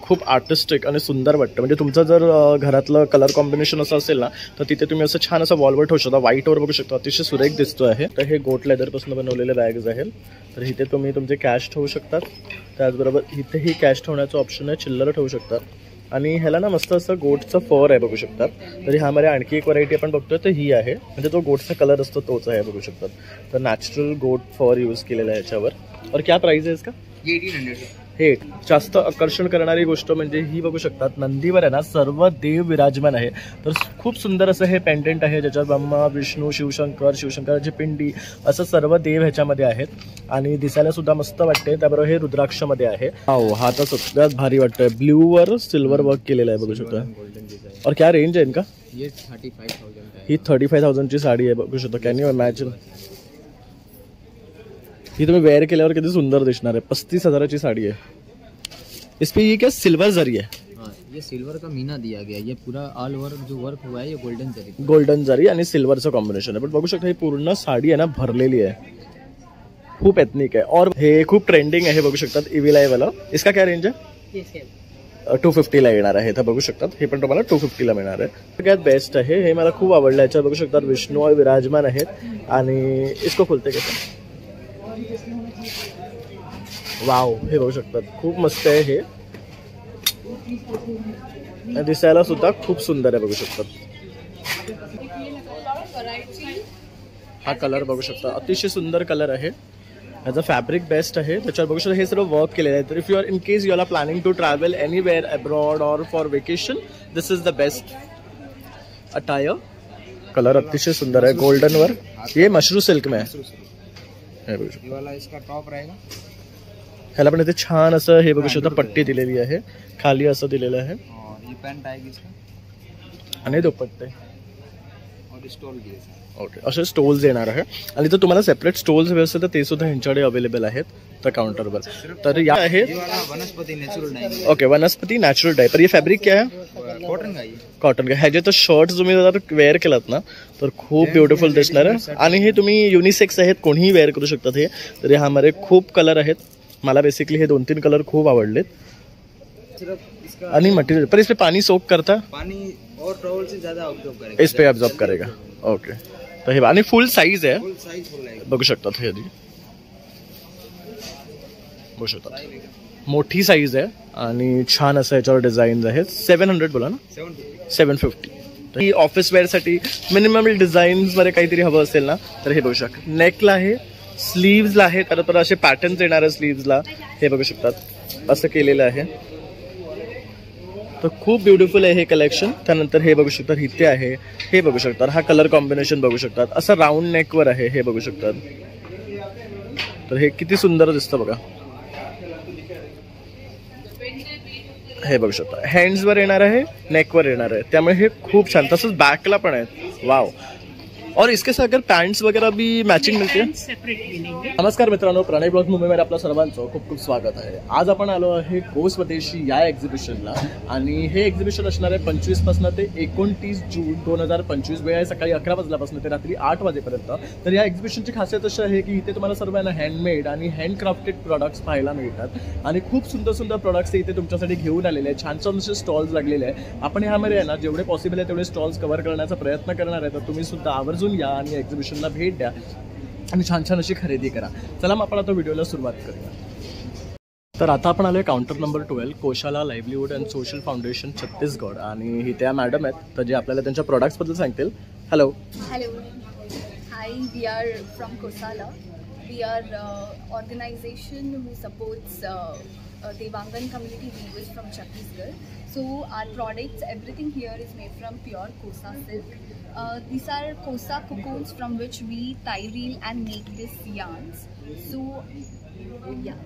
खूप आर्टिस्टिक आणि सुंदर वाटतं. म्हणजे तुमचं जर घरातलं कलर कॉम्बिनेशन असं असेल ना तर तिथे तुम्ही असं छान असं वॉलवर ठेवू शकता. व्हाईटवर बघू शकता, अतिशय सुरेख दिसतो आहे. तर हे गोट लेदरपासून बनवलेले बॅग्स आहेत. तर इथे तुम्ही तुमचे कॅश ठेवू शकतात. त्याचबरोबर इथेही कॅश ठेवण्याचं ऑप्शन आहे, चिल्लर ठेवू शकतात. आणि ह्याला ना मस्त असं गोटचं फर आहे बघू शकतात. तर ह्यामध्ये आणखी एक व्हरायटी आपण बघतोय तर ही आहे, म्हणजे तो गोटचा कलर असतो तोच आहे बघू शकतात. तर नॅचरल गोट फर यूज केलेला आहे याच्यावर. और क्या प्राइस आहे इसका? 1800. हे जास्त आकर्षण करणारी गोष्ट म्हणजे ही बघू शकतात, नंदीवर आहे ना सर्व देव विराजमान आहे. तर खूप सुंदर असं हे पेंडेंट आहे, ज्याच्यात ब्रह्मा विष्णू शिवशंकराची पिंडी असं सर्व देव ह्याच्यामध्ये आहेत. आणि दिसायला सुद्धा मस्त वाटते. त्याबरोबर हे रुद्राक्षमध्ये आहे. हा तर सगळ्यात भारी वाटतंय. ब्ल्यूवर सिल्वर वर्क केलेलं आहे बघू शकता. और क्या रेंज आहे इनका? ये 35,000 ही 35,000ची साडी आहे बघू शकता. Can you imagine? ही तुम्ही वेअर केल्यावर किती सुंदर दिसणार आहे. 35,000ची साडी आहे. इस पे ये क्या सिल्वर जरी है? हाँ, ये सिल्वर का मीना दिया गया. ये पूरा ऑल वर्क जो वर्क हुआ है ये गोल्डन जरी. गोल्डन जरी आणि सिल्वरचं कॉम्बिनेशन आहे. पण बघू शकता ही पूर्ण साडी आहे ना भरलेली आहे, खूप एथनिक आहे. और हे खूप ट्रेंडिंग आहे बघू शकतात. इव्हिल वाला. इसका क्या रेंज आहे? 250 ला येणार आहे. तर बघू शकतात हे पण तुम्हाला 250 ला मिळणार आहे. सगळ्यात बेस्ट आहे हे, मला खूप आवडलं. याच्यात बघू शकतात विष्णू विराजमान आहेत. आणि इसको खोलते कसं, वाव, हे बघू शकतात खूप मस्त आहे. हे दिसायला सुद्धा खूप सुंदर आहे बघू शकतात. हा कलर बघू शकता, अतिशय सुंदर कलर आहे. ह्याचं फॅब्रिक बेस्ट आहे. त्याच्यावर बघू शकता हे सर्व वर्क केलेलं आहे. तर if you are in case you are planning to travel anywhere abroad or for vacation, this is the best attire. Colour अतिशय सुंदर आहे गोल्डन वर. ये मशरू सिल्क में आहे. हे बघू शकता, वाला इसका टॉप रहेगा. ह्याला पण इथे छान असं हे बघू शकता पट्टी दिलेली आहे, खाली असं दिलेलं आहे. ये पैंट आएगी इसका आणि दुपट्टे और स्टोल भी है. ओके, असे स्टोल्स येणार आहे. आणि जर तुम्हाला सेपरेट स्टोल्स हवे असेल तर ते सुद्धा ह्यांच्याकडे अवेलेबल आहेत त्या काउंटरवर. तर या आहेत वनस्पति नेचुरल डाई. ओके, वनस्पती नॅचरल डाय. पर ये फॅब्रिक क्या है? कॉटन का. कॉटन का. ह्याचे तर शर्ट तुम्ही जर वेअर केलात ना तर खूप ब्युटिफुल दिसणार आहे. आणि हे तुम्ही युनिसेक्स आहेत, कोणीही वेअर करू शकतात हे. तर ह्यामध्ये खूप कलर आहेत. मला बेसिकली हे 2-3 कलर खूप आवडलेत. आणि मटेरियल पर इस पे पानी सोक करता, पानी और टॉवल से ज्यादा ऑब्जॉर्ब करेगा. इस पे ऑब्जॉर्ब करेगा. ओके, तर हे आणि फुल साईज आहे. फुल साइज फुल आहे बघू शकतात. हे बघू शकतात मोठी साईज आहे आणि छान असं याच्यावर डिझाईन्स आहेत. 700 बोला ना, 750. तर ही ऑफिस वेअरसाठी मिनिमम डिझाईन्स मध्ये काहीतरी हवं असेल ना तर हे बघू शकता. नेकला आहे, स्लीव्सला आहे, तर असे पॅटर्न्स येणार आहे स्लीव्सला. हे बघू शकतात असं केलेलं आहे. तर खूप ब्युटिफुल आहे हे कलेक्शन. त्यानंतर हे बघू शकतात इथे आहे, हे बघू शकतात. हा कलर कॉम्बिनेशन बघू शकतात, असं राऊंड नेकवर आहे. हे बघू शकतात. तर हे किती सुंदर दिसतं बघा. हे बघू शकता हँड्सवर येणार आहे, नेकवर येणार आहे. त्यामुळे हे खूप छान. तसंच बॅकला पण आहे. वाव. और इसके साथ अगर पॅन्ट्स वगैरे भी मॅचिंग मिळते. नमस्कार मित्रांनो, प्रणय ब्लॉग मुंबईमध्ये आपलं सर्वांचं खूप खूप स्वागत आहे. आज आपण आलो आहे कोसवदेशी या एक्झिबिशनला. आणि हे एक्झिबिशन असणार आहे 25 पासून ते 29 जून 2025. वेळ आहे सकाळी 11 वाजल्यापासून ते रात्री 8 वाजेपर्यंत. तर या एक्झिबिशनची खासियत अशी आहे की इथे तुम्हाला सर्वांना हँडमेड आणि हँडक्राफ्टेड प्रोडक्ट्स पाहायला मिळतात. आणि खूप सुंदर सुंदर प्रोडक्ट्स इथे तुमच्यासाठी घेऊन आलेले आहेत. छान छान असे स्टॉल्स लागलेले आहे. आपण ह्यामध्ये आहे ना जेवढे पॉसिबल आहे तेवढे स्टॉल्स कव्हर करण्याचा प्रयत्न करणार आहे. तर तुम्ही सुद्धा आवर्जून या आणि एक्झिबिशनला भेट द्या आणि छान छान अशी खरेदी करा. चला मग आपण आता व्हिडिओला सुरुवात करूया. तर आता आपण आलोय counter number 12, Kosala livelihood and social foundation Chhattisgarh. आणि ही त्या मॅडम आहेत तर जे आपल्याला त्यांच्या प्रोडक्ट्स बद्दल सांगतील. Hello. Hello. Hi, we are from Kosala. We are organization who supports Devangan community weavers from Chhattisgarh. So our products, everything here is made from pure Kosa silk. These are Kosa cocoons from which we tie reel and make these yarns. So yeah.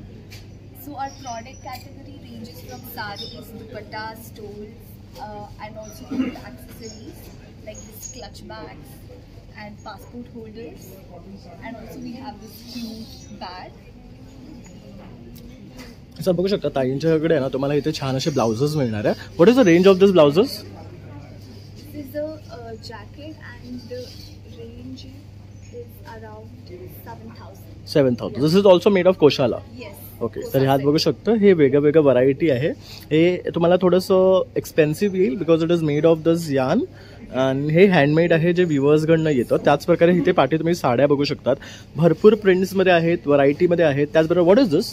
So our product category ranges from sarees, dupattas, stoles, and also gold accessories like this clutch bags and passport holders, and also we have this huge bag. असं बघू शकता ताईंच्याकडे ना तुम्हाला इथे छान असे blouses मिळणार आहे. What is the range of this blouses? This is a jacket and the range is around 7,000. 7,000. This is also made of Koshala. Yes. Okay, तर ह्यात बघू शकतो हे वेगळं वेगळं व्हरायटी आहे. हे तुम्हाला थोडंसं एक्सपेन्सिव्ह येईल because it is made of this यान आणि हे हँडमेड आहे जे व्ह्युअर्सकडनं येतं. त्याच प्रकारे इथे पाठी तुम्ही साड्या बघू शकतात, भरपूर प्रिंट्समध्ये आहेत, व्हरायटीमध्ये आहेत. त्याचबरोबर what is this?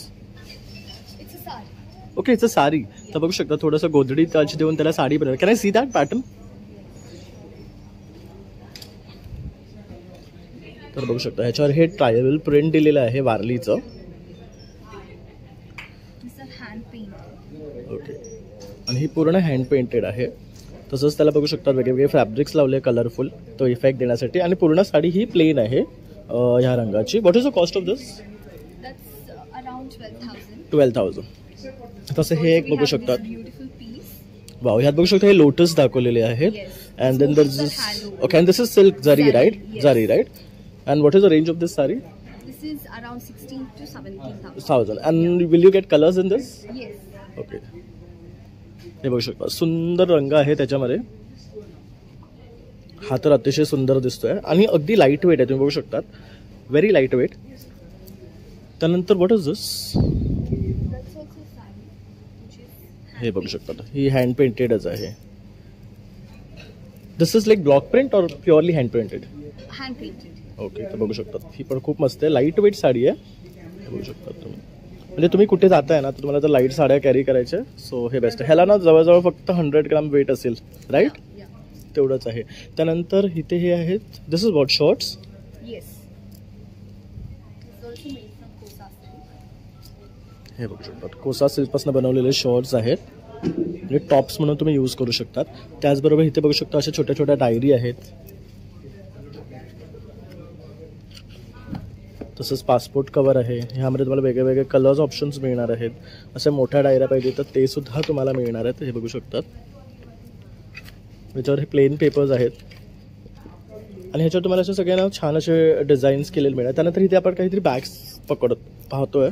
Okay, it's a sari. तर बघू शकता थोडंसं गोधडी टच देऊन त्याला साडी बनवली. Can I see that pattern? तर बघू शकता ह्याच्यावर हे ट्रायबल प्रिंट दिलेलं आहे वारलीचं. ओके, आणि ही पूर्ण हँड पेंटेड आहे. तसंच त्याला बघू शकता वेगवेगळे फॅब्रिक्स लावले कलरफुल तो इफेक्ट देण्यासाठी. आणि पूर्ण साडी ही प्लेन आहे ह्या रंगाची. What is the cost of this? 12,000. तसं हे एक बघू शकतात. वाव, ह्यात बघू शकता हे लोटस दाखवलेले आहेत. And then there this. Okay, and this is silk zari, right? Zari, right? And what is the range of this sari? This is around 16 to 17,000. 1,000. And will you get colors in this? Yes. Okay, हे बघू शकता सुंदर रंग आहे त्याच्यामध्ये. हा तर अतिशय सुंदर दिसतोय आणि अगदी लाईट वेट आहे, तुम्ही बघू शकतात, व्हेरी लाईट वेट. त्यानंतर व्हॉट इज दिस? हे बघू शकतात ही हँड पेंटेडच आहे. This is like block print or purely hand painted? Hand painted. Okay, तर बघू शकतात ही पण खूप मस्त आहे, लाईट वेट साडी आहे. बघू शकतात तुम्ही, म्हणजे तुम्ही कुठे जाताय ना तर तुम्हाला जर लाईट साड्या कॅरी करायच्या सो हे बेस्ट आहे. ह्याला ना जवळजवळ फक्त 100 ग्राम वेट असेल, राईट? तेवढंच आहे. त्यानंतर इथे हे आहेत, दिस इज वॉट शॉर्ट्स? हे बघू शकतात कोसा सिल्कपासून बनवलेले शॉर्ट्स आहेत, म्हणजे टॉप्स म्हणून तुम्ही यूज करू शकतात. त्याचबरोबर इथे बघू शकता अशा छोट्या छोट्या डायरी आहेत. तसंच पासपोर्ट कवर आहे. ह्यामध्ये तुम्हाला वेगळे वेगळे कलर्स ऑप्शन्स मिळणार आहेत. अशा मोठ्या डायऱ्या पाहिजे तर ते सुद्धा तुम्हाला मिळणार आहेत. हे बघू शकतात ह्याच्यावर हे प्लेन पेपर्स आहेत आणि ह्याच्यावर तुम्हाला असे सगळ्यांना छान असे डिझाईन्स केलेले मिळणार. त्यानंतर इथे आपण काहीतरी बॅग्स पाहतोय.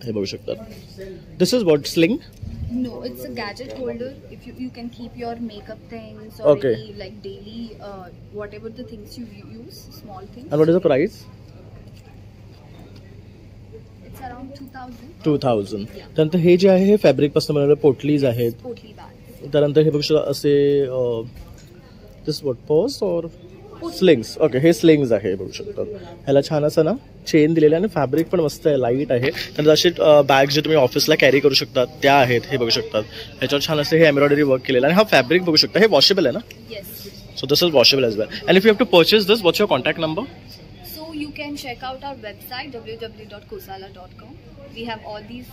हे बघू शकतात. This is what? Sling? No, it's a gadget holder. If you can keep your makeup things or Okay. any like daily whatever the things you use, small things. And what is the price? It's around 2,000. 2,000. त्यानंतर हे जे आहे हे fabric पासून बनवलेले पोटलीज आहेत. Potli bags. त्यानंतर हे बघू शकता असे this what purse और स्लिंग्स. ओके, हे स्लिंग्स आहे बघू शकतात. ह्याला छान असं ना चेन दिलेलं आहे आणि फॅब्रिक पण मस्त आहे, लाईट आहे. त्यानंतर असे बॅग्स जे तुम्ही ऑफिसला कॅरी करू शकता त्या आहेत. हे बघू शकतात ह्याच्यावर छान असं हे एम्ब्रॉयडरी वर्क केलेलं आहे. आणि हा फॅब्रिक बघू शकता हे वॉशेबल आहे ना? Yes. So this is washable as well. And if you have to purchase this, what's your contact number? So you can check out our website www.kosala.com. We have all these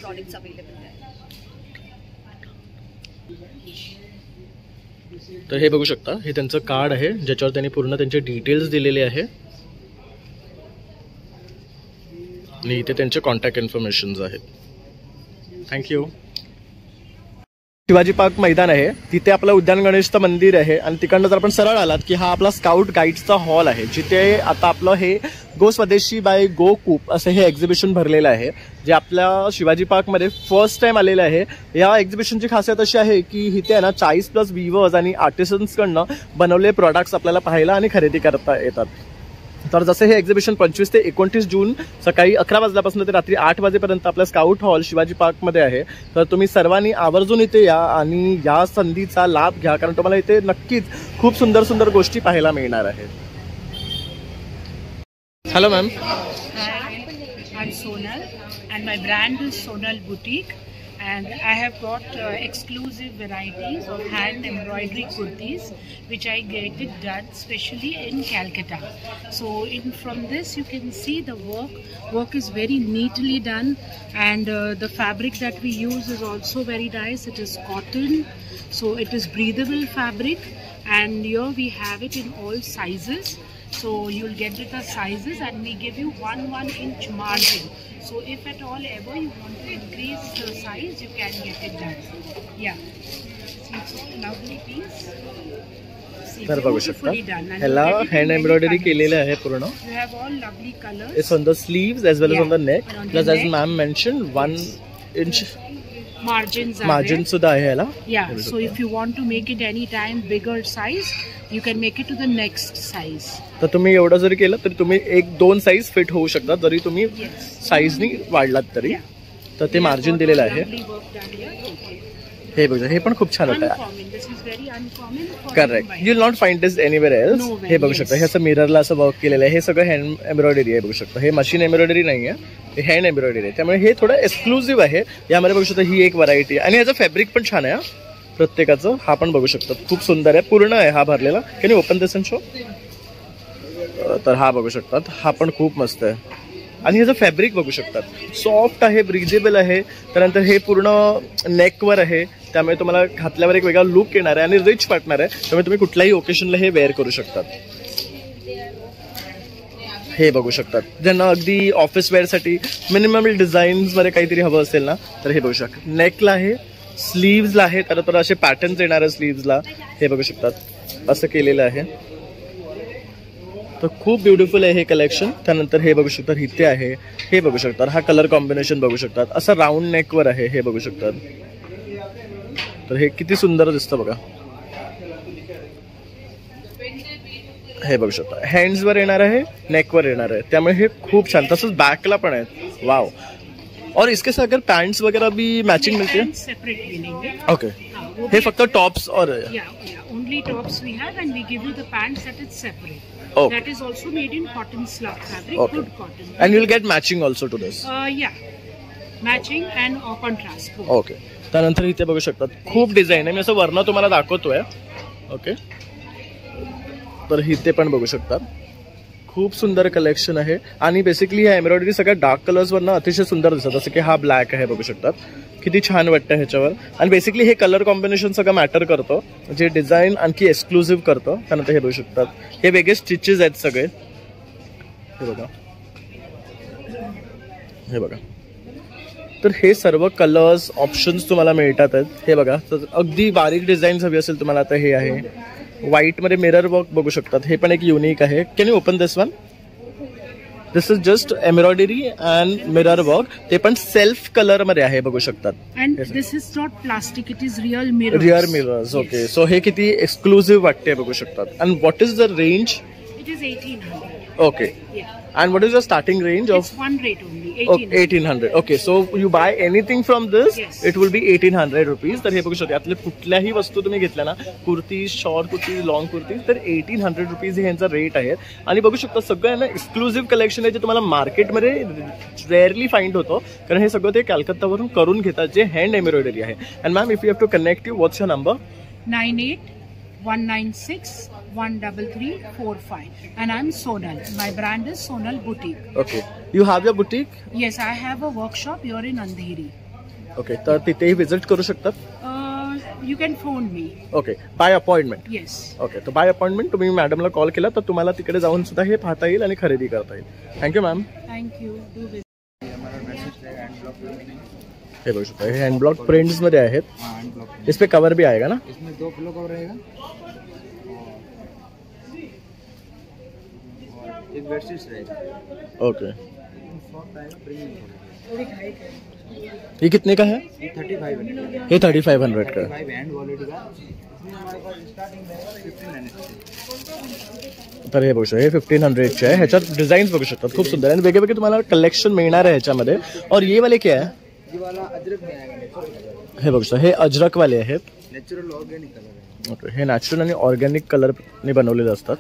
products available there. तर हे बघू शकता हे त्यांचं card आहे ज्याच्यावर त्यांनी पूर्ण त्यांचे details दिलेले आहे आणि इथे त्यांचे कॉन्टॅक्ट इन्फॉर्मेशन्स आहेत. थँक्यू. शिवाजी पार्क मैदान आहे, तिथे आपलं उद्यान गणेशचं मंदिर आहे आणि तिकडनं जर आपण सरळ आलात की हा आपला स्काउट गाईडचा हॉल आहे, जिथे आता आपलं हे गो स्वदेशी बाय गो कूप असं हे एक्झिबिशन भरलेलं आहे, जे आपल्या शिवाजी पार्कमध्ये फर्स्ट टाइम आलेलं आहे. या एक्झिबिशनची खासियत अशी आहे की इथे आहे ना 40+ व्हिवर्स आणि आर्टिसन्सकडनं बनवलेले प्रोडक्ट्स आपल्याला पाहायला आणि खरेदी करता येतात. तर जसे हे एक्झिबिशन 25 ते 29 जून सकाळी 11 वाजल्यापासून ते रात्री 8 वाजेपर्यंत आपल्या स्काउट हॉल शिवाजी पार्कमध्ये आहे. तर तुम्ही सर्वांनी आवर्जून इथे या आणि या संधीचा लाभ घ्या, कारण तुम्हाला इथे नक्कीच खूप सुंदर सुंदर गोष्टी पाहायला मिळणार आहेत. Hello ma'am. I'm Sonal and my brand is Sonal Boutique, and I have got exclusive varieties of hand embroidery kurtis which I get it done specially in Calcutta. So from this you can see the work is very neatly done, and the fabric that we use is also very nice. It is cotton, so it is breathable fabric, and here we have it in all sizes. So you'll get the sizes, and we give you 1 inch margin. So if at all ever you want to increase the size, you can get it done. Yeah. See, it's a lovely piece. See, तर बघू शकता beautifully done. And ह्याला you get it in hand many embroidery colours. केलेलं आहे पूर्ण. You have all lovely colors. It's on the sleeves as well as on the neck. And on the plus as neck. Ma'am mention 1 inch Margins are margin there. सुद्धा आहे ह्याला. Yeah, so if you want to make it any time bigger size, you can make it to the next size. तर तुम्ही एवढं जरी केलं तरी तुम्ही 1-2 size fit होऊ शकतात जरी तुम्ही साईजनी वाढलात तरी. तर ते मार्जिन दिलेलं आहे. हे बघा, हे पण खूप छान होतं. Correct, you will not find this anywhere else. हे बघू शकता, हे असं मिररला असं वर्क केलेलं आहे. हे सगळं हँड एम्ब्रॉयडरी आहे. बघू शकता, हे मशीन एम्ब्रॉयडरी नाही आहे, हे हँड एम्ब्रॉयडरी आहे. त्यामुळे हे थोडं एक्सक्लुझिव्ह आहे. यामध्ये बघू शकता ही एक व्हरायटी आणि ह्याचं फॅब्रिक पण छान आहे प्रत्येकाचं. हा पण बघू शकता खूप सुंदर आहे, पूर्ण आहे हा भरलेला. Can you open this and show. तर हा बघू शकतात, हा पण खूप मस्त आहे. आणि ह्याचं फॅब्रिक बघू शकतात, सॉफ्ट आहे, ब्रिजेबल आहे. त्यानंतर हे पूर्ण नेकवर आहे, त्यामुळे तुम्हाला घातल्यावर एक वेगळा लुक येणार आहे आणि रिच वाटणार आहे. त्यामुळे तुम्ही कुठल्याही ओकेशनला हे वेअर करू शकतात. हे बघू शकतात, ज्यांना अगदी ऑफिस वेअरसाठी मिनिमम डिझाईन्समध्ये काहीतरी हवं असेल ना, तर हे बघू शकतात. नेकला आहे, स्लीव्जला आहे, तर असे पॅटर्न्स येणार आहे स्लीव्जला. हे बघू शकतात असं केलेलं आहे. तर खूप ब्युटिफुल आहे हे कलेक्शन. त्यानंतर हे बघू शकतात इथे आहे, हे बघू शकतात. हा कलर कॉम्बिनेशन बघू शकतात, असं राऊंड नेकवर आहे. हे बघू शकतात, तर हे किती सुंदर दिसतं बघा. हे बघू शकता, हँड्सवर येणार आहे, नेकवर येणार आहे. त्यामुळे हे खूप छान. तसंच बॅकला पण आहेत. वाव. और इसके साथ अगर पैंट्स वगैरह भी मैचिंग मिलती है? सेपरेट मिलेंगे. ओके. हे फक्त टॉप्स और only tops we have, and we give you the pants that is separate. Okay. That is also made in cotton slab fabric, Okay. good cotton. and you'll get matching also to this. Yeah, matching and contrast. both. Okay. त्यानंतर इथे बघू शकतात खूप design आहे. मी असं वरनं तुम्हाला दाखवतोय. ओके. तर इथे पण बघू शकतात, खूप सुंदर कलेक्शन आहे. आणि बेसिकली ह्या एम्ब्रॉयडरी सगळ्या डार्क कलर्सवरनं अतिशय सुंदर दिसतात. जसं की हा ब्लॅक आहे, बघू शकतात किती छान वाटतं ह्याच्यावर. आणि बेसिकली हे कलर कॉम्बिनेशन सगळं मॅटर करतं, जे डिझाईन आणखी एक्सक्लुझिव्ह करतं. त्यानंतर हे बघू शकतात, हे वेगळे स्टिचेस आहेत सगळे. हे बघा, हे बघा. तर हे सर्व कलर्स ऑप्शन्स तुम्हाला मिळतात आहेत. हे बघा, तर अगदी बारीक डिझाईन्स हवी असेल तुम्हाला तर हे आहे. व्हाईटमध्ये मिरर वर्क बघू शकतात, हे पण एक युनिक आहे. Can you open this one. This is just embroidery and mirror work. ते पण सेल्फ कलर मध्ये आहे, बघू शकतात. And this is not plastic; it is real mirrors. Rear mirrors. Okay. So हे किती एक्सक्लुझिव्ह वाटते बघू शकतात. And what is the range? It is 1800. Okay. Yeah. And what is the starting range of? It's one rate only. 1800. Okay, so you buy anything from this, Yes. it will be 1800 rupees. तर हे बघू शकता, यातले कुठल्याही वस्तू तुम्ही घेतल्या ना, kurtis, short kurtis, long kurtis, तर 1800 रुपीज हे यांचा रेट आहे. आणि बघू शकता सगळं ना एक्सक्लुझिव्ह कलेक्शन आहे, जे तुम्हाला मार्केटमध्ये रेअरली फाइंड होतो. कारण हे सगळं ते कलकत्तावरून करून घेतात, जे हँड एम्ब्रॉयडरी आहे. And ma'am, if you have to connect you, what's your number? 98-196-13345. And I'm Sonal. My brand is Sonal Boutique. Okay. You have your boutique? Yes, I have a workshop here in Andheri. Okay. तर तिथेही visit करू शकतात. You can phone me. Okay. By appointment. Yes. Okay. तर by appointment तुम्ही मॅडमला call केला तर तुम्हाला तिकडे जाऊन सुद्धा हे पाहता येईल आणि खरेदी करता येईल. Thank you ma'am. Thank you. Do visit. हे बघू शकता, हे हँड ब्लॉक प्रिंट्स मध्ये आहेत. हाँ, हैंड ब्लॉक। इस पे कवर भी आएगा ना? इसमें 2 किलो कवर रहेगा और एक बेडशीट रहेगा। ओके. सॉफ्ट आएगा, प्रीमियम ये कितने का है? ये 3500 ये 3500 का है. 35 हैंड क्वालिटी का। इसमें हमारे पास स्टार्टिंग है 1500 तर हे बघू शकता, हे 1500 चे आहे. ह्याच्यात डिझाईन्स बघू शकतात, खूप सुंदर आणि वेगळे वेगळे तुम्हाला कलेक्शन मिळणार आहे ह्याच्यामध्ये. और ये वाले क्या है? ये वाला अजरक में आएगा, नेचुरल हे बघू शकता, हे अजरक वाले आहेत. नेचुरल ऑर्गेनिक कलर है। ओके. हे नॅचरल आणि ऑर्गॅनिक कलरने बनवलेले असतात.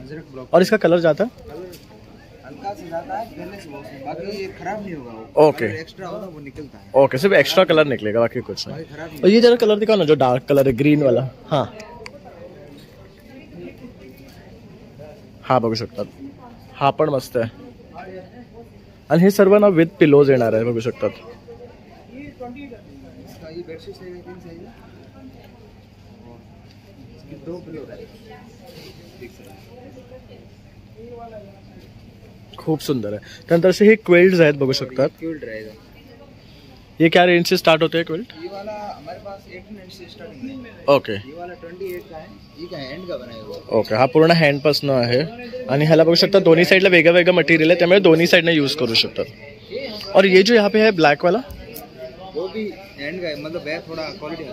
अजरक ब्लॉक और इसका कलर जाता है? हल्का से जाता है, ब्लेच बॉक्स में, बाकी ये खराब नहीं होगा। वो ओके. एक्स्ट्रा होगा वो निकलता है। ओके, सिर्फ एक्स्ट्रा कलर निकलेगा, बाकी कुछ नहीं. बाकी खराब नहीं। और ये जरा कलर दिखाओ ना, जो डार्क कलर है, ग्रीन वाला. हाँ, हा बघू शकतात, हा पण मस्त आहे. आणि हे सर्व ना विथ पिलोज येणार आहे, बघू शकतात. इसका ये बेडशीट रहेगा 3 साइज में, इसकी 2 किलो रहेगा। खूप सुंदर आहे. त्यानंतर असे हे क्विल्ट्स आहेत, बघू शकतात. क्यूल्ड रहेगा। ये क्या रेंज से स्टार्ट होते हैं क्विल्ट? ये वाला हमारे पास 1800 से स्टार्टिंग है। ओके. ये वाला 28 का है, ये का हैंड का बनाया हुआ है। ओके. हा पूर्ण हँड पासन आहे आणि ह्याला बघू शकता दोन्ही साईडला वेगळं वेगळं मटेरियल आहे, त्यामुळे दोन्ही साईडने यूज करू शकतात. और ये जो यहाँ पे है ब्लैक वाला, वो भी हैंड का है, मतलब है थोड़ा क्वालिटी है।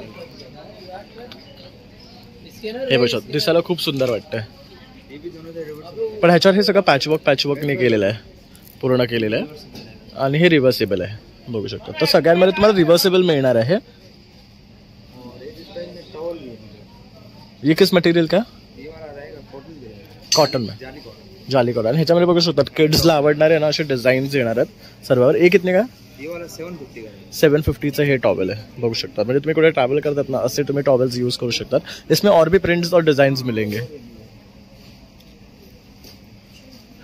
हे बघा दिसायला खूप सुंदर वाटतंय. पण ह्याच्यावर हे सगळं पॅचवर्कने केलेलं आहे, पूर्ण केलेलं आहे. आणि हे रिव्हर्सेबल आहे बघू शकता. तर सगळ्यांमध्ये तुम्हाला रिव्हर्सेबल मिळणार आहे. ये किस मटेरियल का? कॉटन में, जाली कॉटन. ह्याच्यामध्ये बघू शकतात किड्सला आवडणारे ना असे डिझाईन्स येणार आहेत सर्वांवर. हे कितने का? 750 हे टॉवेल आहे बघू शकतात. म्हणजे तुम्ही कुठे ट्रॅव्हल करतात ना असे तुम्ही टॉवेल्स यूज करू शकतात. इसमें और भी प्रिंट्स और डिझाईन्स मिलेंगे.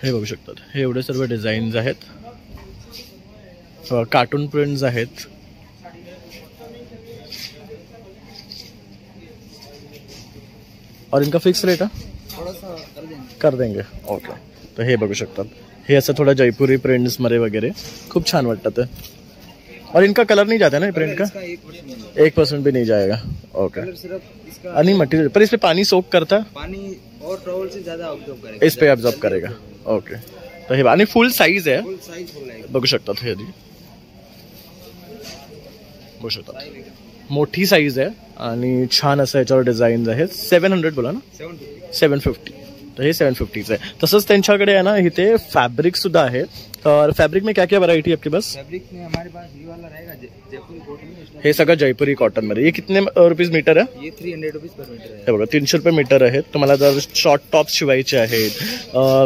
हे बघू शकतात हे एवढे सर्व डिझाईन्स आहेत, कार्टून प्रिंट्स आहेत. और इनका फिक्स रेट है? कर देंगे. ओके. तर हे बघू शकतात हे असं थोडं जयपुरी प्रिंट्स मध्ये वगैरे खूप छान वाटतं. और इनका कलर नहीं जाता ना प्रिंट का? 1% भी नहीं जाएगा. ओके. आणि मटेरियल पर इसमें पानी सोक करता? पानी और टॉवल से ज्यादा ऑब्जर्व करेगा, इस पे ऑब्जर्व करेगा. ओके. तर हे आणि फुल साईज आहे बघू शकतात. हे बघू शकतात मोठी साईज आहे आणि छान असं याच्यावर डिझाईन्स आहेत. 700 बोला ना? 750. तर हे 750 आहे. तसंच त्यांच्याकडे आहे ना इथे फैब्रिक सुद्धा आहे. और फैब्रिक में क्या क्या वैरायटी है आपके पास? फैब्रिक में हमारे पास ये वाला रहेगा जयपुरी कॉटन. हे सगळं जयपुरी कॉटन मध्ये. ये कितने रुपीज मीटर आहे? ये 300 रुपीज पर मीटर आहे. हे बघा 300 रुपये मीटर आहेत. तुम्हाला जर शॉर्ट टॉप्स शिवायचे आहेत,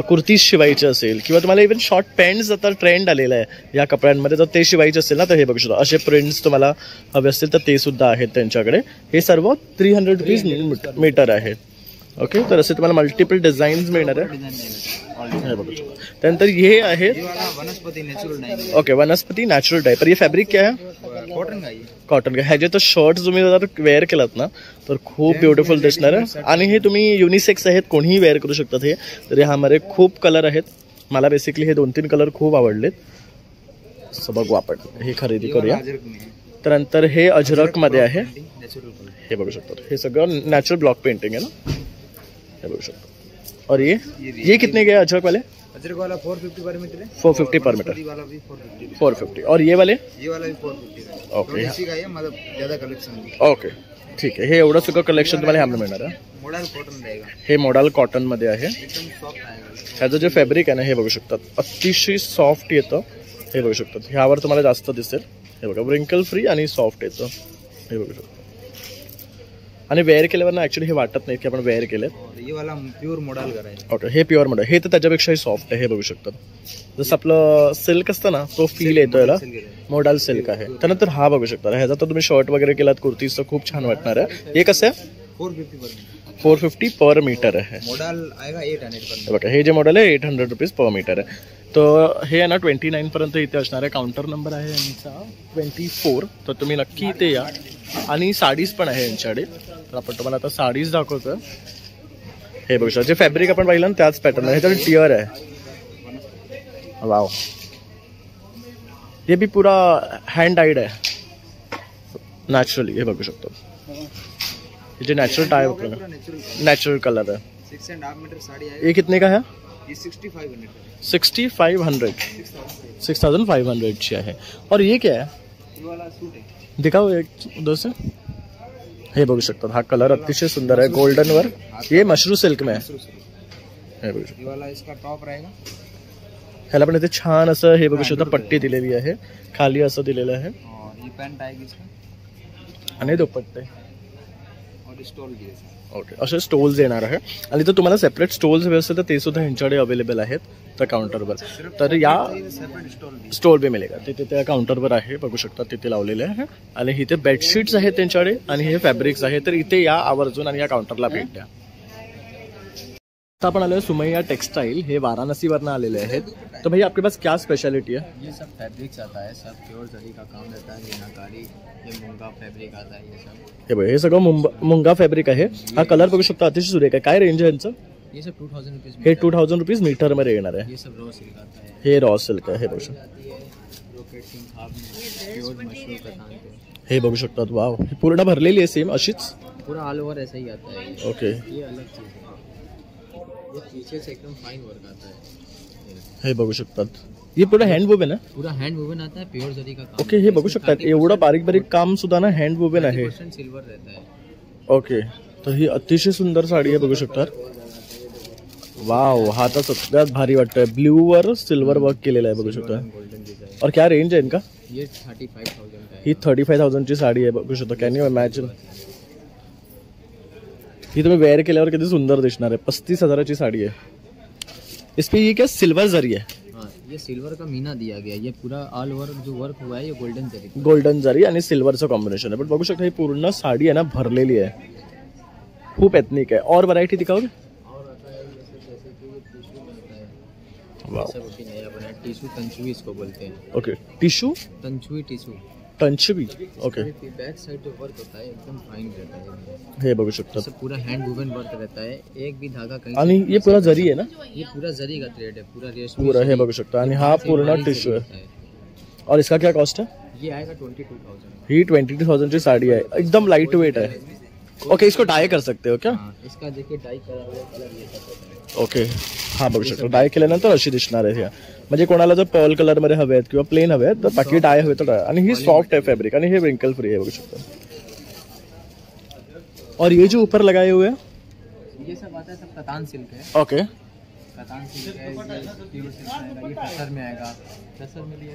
कुर्तीज शिवायचे असेल किंवा तुम्हाला इव्हन शॉर्ट पॅन्ट्स आता ट्रेंड आलेला आहे या कपड्यांमध्ये, जर ते शिवायचे असेल ना तर हे बघू शकता असे प्रिंट्स तुम्हाला हवे असतील तर ते सुद्धा आहेत त्यांच्याकडे. हे सर्व 300 रुपीज मीटर आहेत. ओके. तर असे तुम्हाला मल्टिपल डिझाईन्स मिळणार आहे. त्यानंतर हे आहे वनस्पती नॅचरल डाय. ओके. वनस्पती नॅचरल डाय. पर ये फैब्रिक क्या है? कॉटन का. कॉटन का. ह्याचे तर शर्ट तुम्ही जर वेअर केलात ना तर खूप ब्युटिफुल दिसणार आहे. आणि हे तुम्ही युनिसेक्स आहेत, कोणीही वेअर करू शकतात. हे तर ह्यामध्ये खूप कलर आहेत. मला बेसिकली हे 2-3 कलर खूप आवडलेत. सो बघू आपण हे खरेदी करूया. त्यानंतर हे अजरक मध्ये आहे. हे बघू शकतो हे सगळं नॅचरल ब्लॉक पेंटिंग आहे ना. हे बघू शकतो. और ये कितने के अजरक वाले? अजरक वाला 450 पर मीटर है. 450 पर मीटर. वाला भी 450. और ये वाले? ये वाला भी 450. ओके. इसी का है मतलब ज्यादा कलेक्शन. ओके ठीक आहे. हे एवढं सगळं कलेक्शन तुम्हाला ह्यामध्ये मिळणार आहे. मॉडल कॉटन रहेगा. हे मॉडल कॉटन मध्ये आहे. एकदम सॉफ्ट आहे. ह्याचं जे फॅब्रिक आहे ना हे बघू शकतात अतिशय सॉफ्ट येतं. हे बघू शकतात ह्यावर तुम्हाला जास्त दिसेल. हे बघा रिंकल फ्री आणि सॉफ्ट येतं. हे बघू शकता. आणि वेअर केल्यावर ना ऍक्च्युली हे वाटत नाही की आपण वेअर केलेत. हे वाला प्युअर मॉडल करायचं. ओके. हे प्युअर मॉडल. हे तर त्याच्यापेक्षाही सॉफ्ट आहे. हे बघू शकतात जसं आपलं सिल्क असतं ना तो फील येतो याला. मॉडल सिल्क आहे. त्यानंतर हा बघू शकता ह्याचा तर तुम्ही शर्ट वगैरे केलात कुर्तीज तर खूप छान वाटणार आहे. हे कसं आहे? 450 पर मीटर आहे. मॉडल आएगा 800. बघा हे जे मॉडल आहे 800 रुपीज पर मीटर आहे. तर हे आहे ना 29 पर्यंत इथे असणार आहे. काउंटर नंबर आहे यांचा 24. तर तुम्ही नक्की इथे या. आणि साडीज पण आहे यांच्याकडे. तर आपण तुम्हाला आता साडीज दाखवतो. हे बघू शकता जे फॅब्रिक आपण पाहिलं ना त्याच पॅटर्न आहे. ह्याच्याकडे टियर आहे. वाव. हे भी पूरा हँड डाईड आहे नॅचरली. हे बघू शकतो हे जे नॅचरल टाय होतं ना नॅचरल कलर आहे. 6.5 मीटर साड़ी है. ये कितने का है? ये 6500. 6500 ची आहे. और ये क्या है? ये वाला सूट है. दिखाओ एक उधर से. हे बघू शकतात हा कलर अतिशय सुंदर आहे गोल्डन वर. ये मशरू सिल्क में आहे. हे बघू शकता. वाला इसका टॉप रहेगा. ह्याला पण इथे छान असं हे बघू शकता पट्टी दिलेली आहे. खाली असं दिलेलं आहे. ही पॅन्ट आहे इसका. आणि दुपट्टे और स्टोल भी आहे. ओके. असे स्टोल्स येणार आहे. आणि जर तुम्हाला सेपरेट स्टोल्स हवे असेल तर ते सुद्धा ह्यांच्याकडे अवेलेबल आहेत त्या काउंटरवर. तर या स्टोल बी मिळेल. तिथे त्या काउंटरवर आहे बघू शकता तिथे लावलेले आहे. आणि इथे बेडशीट्स आहेत त्यांच्याकडे आणि हे फॅब्रिक्स आहे. तर इथे या आवर्जून आणि या काउंटरला भेट द्या. आता आपण आलो सुमैया टेक्सटाइल. हे वाराणसीवरनं आलेले आहेत. तो भैया आपके पास क्या स्पेशलिटी है? ये सब फैब्रिक्स आता है, सब प्योर जरी का काम रहता है. मीनाकारी, ये मूंगा फैब्रिक आता है. ये सब हे बघा हे सगळं मुंगा फैब्रिक आहे. हा कलर बघू शकता अतिशय सुरेख आहे. काय रेंज आहे यांचं? ये सब 2000 रुपीज. हे 2000 रुपीज मीटर मध्ये येणार आहे. ये सब रॉ सिल्क आता है. हे रॉ सिल्क आहे. हे बघू शकता हे बघू शकतात. वाव. ही पूर्ण भरलेली आहे सेम अशीच. पूरा ऑल ओवर ऐसा ही आता है. ओके. ये अलग चीज है. ये पीछे से एकदम फाइन वर्क आता है. हे बघू शकतात. ये पूरा हँड वुवन आहे. पूरा हँड वुवन आता है. प्योर जरी का काम. ओके. हे बघू शकतात एवढं बारीक बारीक काम सुद्धा ना हँड वुवन आहे. सिल्वर रहता है. ओके. तर ही अतिशय सुंदर साडी आहे, बघू शकता. वाव, हा तर सगळ्यात भारी वाटतंय. ब्ल्यू वर सिल्वर वर्क केलेला आहे, बघू शकता. Golden design. और क्या रेंज आहे इनका? ये 35,000 का है. ही 35,000 ची साडी आहे, बघू शकता. Can you imagine? ही तुम्ही वेअर केल्यावर किती सुंदर दिसणार आहे. 35,000 ची साडी आहे. इस पे ये क्या सिल्वर जरी है? हाँ, ये सिल्वर का मीना दिया गया है. ये पूरा ऑल ओवर जो वर्क हुआ है ये गोल्डन जरी. गोल्डन जरी आणि सिल्वरचं कॉम्बिनेशन आहे. पण बघू शकता ही पूर्ण साडी आहे ना भरलेली आहे, खूप एथनिक आहे. और व्हरायटी दिखाओगे? और आता है जैसे कि ये टिश्यू बनता है. वाव, सब भी नया बना है. टिश्यू तंचुई इसको बोलते हैं. ओके. Tissue tanchoi tissue. पंचवी. ओके. बैक साइड जो वर्क होता है एकदम फाइन रहता है. हे बघू शकता. सब पूरा हैंड वुवन वर्क रहता है. एक भी धागा कहीं आणि ये पूरा जरी आहे ना? ये पूरा जरी का थ्रेड है. पूरा रेशमी पूरा हे बघू शकता. आणि हा पूर्ण टिश्यू आहे. और इसका क्या कॉस्ट है? ये आएगा 22,000. ही 22,000 ची साडी आहे, एकदम लाइट वेट आहे. ओके, इसको डाय कर सकते हो क्या? हाँ, इसका देखिए डाई करा हुआ कलर ये सब होता है. ओके. हा बघू शकतो. डाय केल्यानंतर अशी दिसणार आहे. ह्या म्हणजे कोणाला जर पर्ल कलर मध्ये हवे आहेत किंवा प्लेन हवे आहेत तर बाकी डाय हवे तर डाय. आणि ही सॉफ्ट आहे फॅब्रिक आणि हे रिंकल फ्री आहे, बघू शकता. और ये जो ऊपर लगाए हुए हैं ये सब आता है सब कतान सिल्क है. ओके. कतान सिल्क है. ये प्योर सिल्क आएगा. ये टसर में आएगा. टसर में भी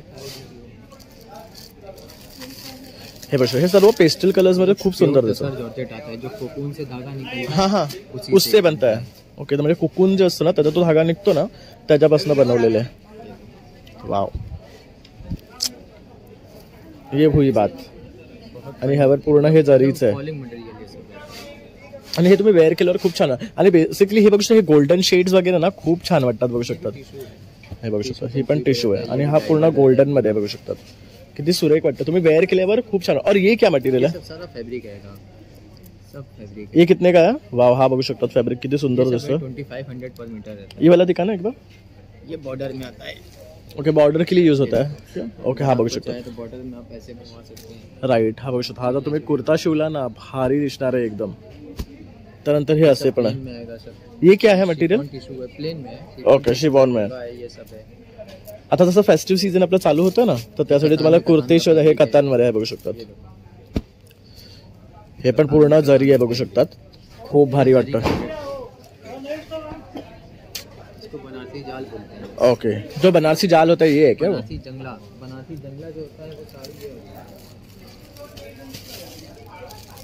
हे बघा, हे सर्व पेस्टल कलर्स मध्ये खूप सुंदर दिसतात. टसर जॉर्जेट आता है जो कोकून से धागा निकलता हा हा, उससे बनता है. ओके. तर म्हणजे कोकून जे असतं ना त्याचा तो धागा निघतो ना त्याच्यापासून बनवलेले आहे. वाव, ये हुई बात. आणि ह्यावर पूर्ण हे जरीच आहे. फॉलिंग मटेरियल ये सब. आणि हे तुम्ही वेअर केल्यावर खूप छान आहे. आणि बेसिकली हे बघू शकता, हे गोल्डन शेड्स वगैरे ना खूप छान वाटतात, बघू शकतात. हे बघू शकता, ही पण टिश्यू आहे आणि हा पूर्ण गोल्डन मध्ये आहे, बघू शकतात. किती सुरेख वाटतं तुम्ही वेअर केल्यावर, खूप छान. और ये क्या मटेरियल है? सब सारा फैब्रिक आएगा. सब फैब्रिक. ये कितने का है? वाव, हा बघू शकतात फॅब्रिक किती सुंदर दिसतं. 2500 पर मीटर रहता ये वाला दिखा ना एकदम. है. ये बॉर्डर में आता है. ओके, बॉर्डर के लिए यूज होता है. ओके, हा बघू शकता. चाहे तो बॉर्डर में आप ऐसे बनवा सकते हैं. राईट, हा बघू शकता. हा जर तुम्ही कुर्ता शिवला ना भारी दिसणार आहे एकदम. त्यानंतर हे असे पण प्लेन आहे. में आएगा सब. ये क्या है मटेरियल? टिश्यू है. प्लेन में है. ओके, शिफॉन में. ये सब है. आता जसं फेस्टिव्ह सीझन आपलं चालू होतं ना तर त्यासाठी तुम्हाला कुर्ते शिवाय हे कतांमध्ये आहे, बघू शकतात. हे पण पूर्ण जरी आहे, बघू शकतात. खूप भारी वाटतं. इसको बनारसी जाल बोलते हैं. ओके, जो बनारसी जाल होता है ये है क्या? वो बनारसी जंगला. बनारसी जंगला जो होता है वो साड़ी ये होता है.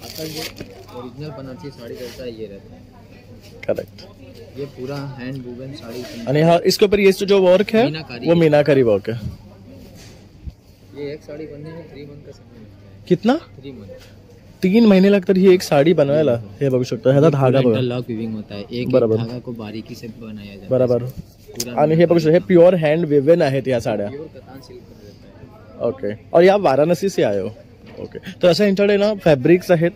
आता ये ओरिजिनल बनारसी साड़ी रहता है ये रहता है. करेक्ट. ये पूरा हैंड वुवन साड़ी. आणि हा इसके ऊपर ये जो वर्क है मीनाकारी. वो मीनाकारी वर्क है. ये एक साड़ी बनने में 3 मंथ का समय लगता है. कितना? 3 मंथ. 3 महिने लागतात ही एक साडी बनवायला. हे बघू शकता, ह्याचा धागा बघा. इंटरलॉक विविंग होता है. एक बराबर. धागा को बारीकी से बनाया जाता है. बरोबर. पूरा आणि हे बघू शकता, हे प्युअर हँड विवेन आहेत या साड्या. प्योर कतान सिल्क पर रहता है. ओके. और या वाराणसी से आयो. ओके. तर अशा यांच्याकडे ना फॅब्रिक्स आहेत